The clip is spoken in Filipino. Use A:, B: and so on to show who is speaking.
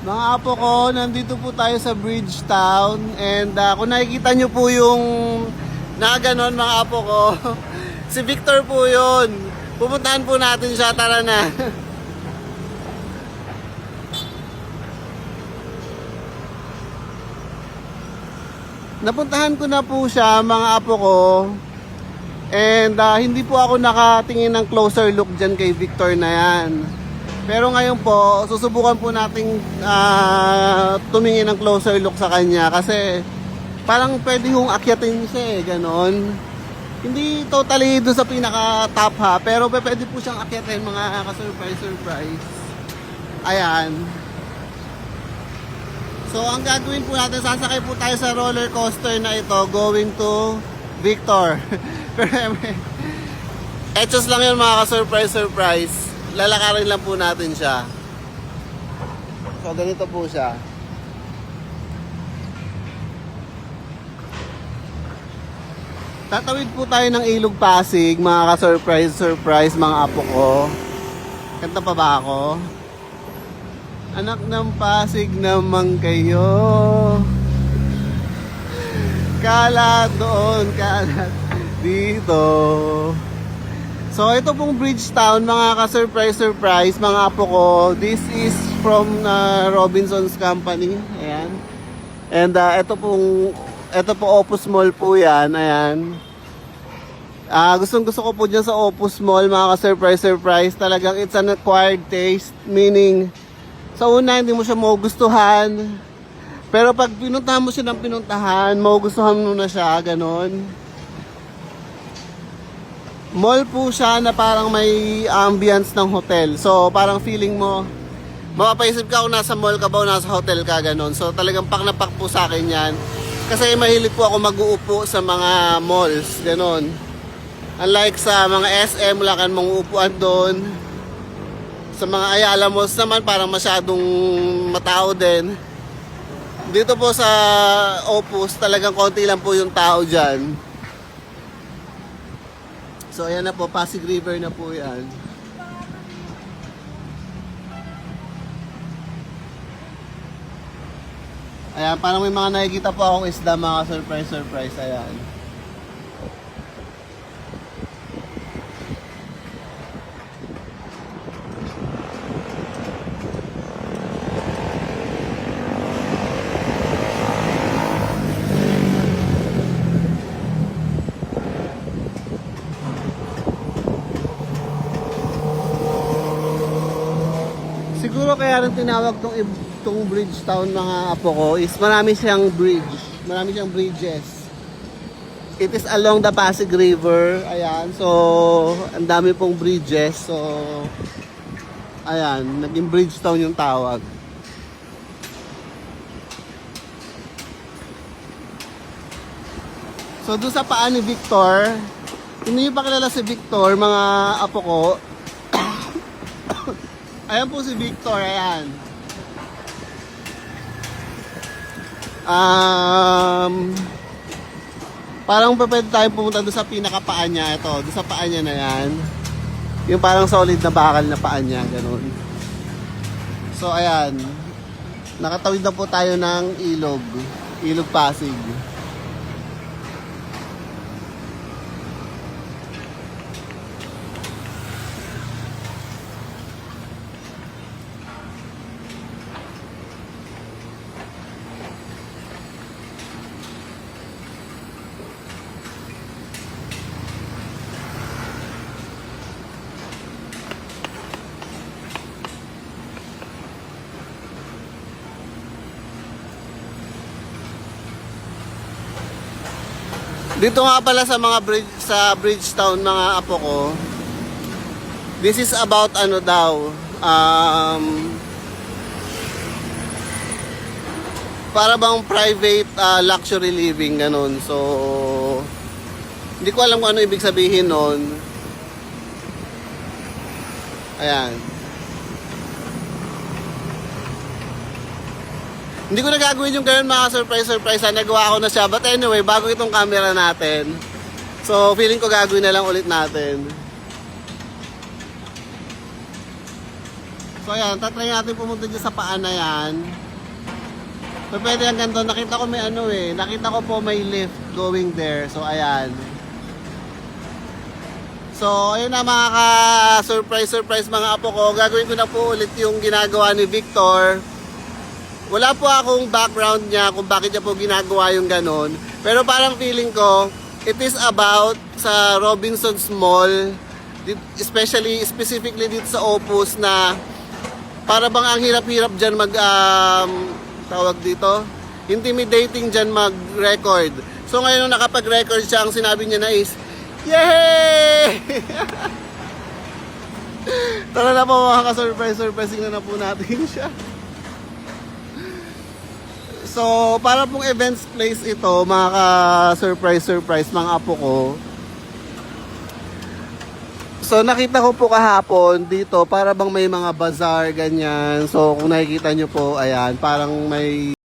A: Mga apo ko, nandito po tayo sa Bridgetown and kung nakikita nyo po yung nakaganon mga apo ko, si Victor po yun. Pupuntahan po natin siya, tara na. Napuntahan ko na po siya mga apo ko and hindi po ako nakatingin ng closer look dyan kay Victor na yan. Pero ngayon po, susubukan po nating tumingin ng closer look sa kanya kasi parang pwede hong akyatin siya ganon. Hindi totally doon sa pinaka top ha, pero pwede po siyang akyatin mga ka-surprise. Ayan. So ang gagawin po natin, sasakay po tayo sa roller coaster na ito going to Victor. Pero etos lang yun mga ka-surprise. Lalakarin lang po natin siya. So ganito po siya. Tatawid po tayo ng Ilog Pasig, mga ka-surprise mga apo ko. Kanta pa ba ako? Anak ng Pasig naman kayo. Kalat doon, kalat dito. So ito pong Bridgetown mga ka-surprise mga apo ko. This is from Robinson's Company. Ayan. And ito po Opus Mall po yan. Ayan. Gusto ko po dyan sa Opus Mall mga ka-surprise. Talagang it's an acquired taste. Meaning, sa una hindi mo siya magugustuhan. Pero pag pinuntahan mo siya ng pinuntahan, magugustuhan mo na siya. Ganon. Mall po siya na parang may ambience ng hotel. So parang feeling mo, mapapaisip ka kung nasa mall ka ba o nasa hotel ka, ganon. So talagang pak na pak po sa akin yan. Kasi mahilig po ako mag-uupo sa mga malls, ganon. Unlike sa mga SM, wala kang mga upuan doon. Sa mga Ayala malls naman, parang masyadong matao din. Dito po sa Opus, talagang konti lang po yung tao dyan. So ayan na po, Pasig River na po yan. Ayan, parang may mga nakikita po akong isda, mga surprise. Ayan. Siguro kaya rin tinawag tong Bridgetown mga apo ko is marami siyang bridges. It is along the Pasig River. Ayan, so ang dami pong bridges. So ayan, naging Bridgetown yung tawag. So doon sa paa ni Victor, hindi nyo pa kilala si Victor mga apo ko. Ayan po si Victor, ayan. Parang pwede tayong pumunta doon sa pinakapaa niya. Ito, doon sa paa niya na yan. Yung parang solid na bakal na paa niya, ganun. So, ayan. Nakatawid na po tayo ng Ilog Pasig. Dito nga pala sa mga Bridgetown mga apo ko. This is about ano daw, para bang private luxury living ganun. So hindi ko alam kung ano ibig sabihin nun. Ayan. Hindi ko na gagawin yung ganun mga surprise. Nagawa ko na siya. But anyway, bago itong camera natin. So, feeling ko gagawin na lang ulit natin. So ayan, tatry natin pumunta dyan sa paan na yan. So pwede hanggang doon. Nakita ko may ano eh. Nakita ko po may lift going there. So ayan. So ayun na mga ka-surprise mga apo ko. Gagawin ko na po ulit yung ginagawa ni Victor. Wala po akong background niya kung bakit niya po ginagawa yung ganon. Pero parang feeling ko, it is about sa Robinsons Mall. Specifically dito sa Opus na para bang ang hirap-hirap dyan tawag dito, intimidating dyan mag-record. So ngayon nung nakapag-record siya, ang sinabi niya na is, yay! Tara na po mga ka-surprising na po natin siya. So para pong events place ito, mga ka-surprise mga apo ko. So nakita ko po kahapon dito para bang may mga bazaar ganyan. So kung nakikita nyo po, ayan, parang may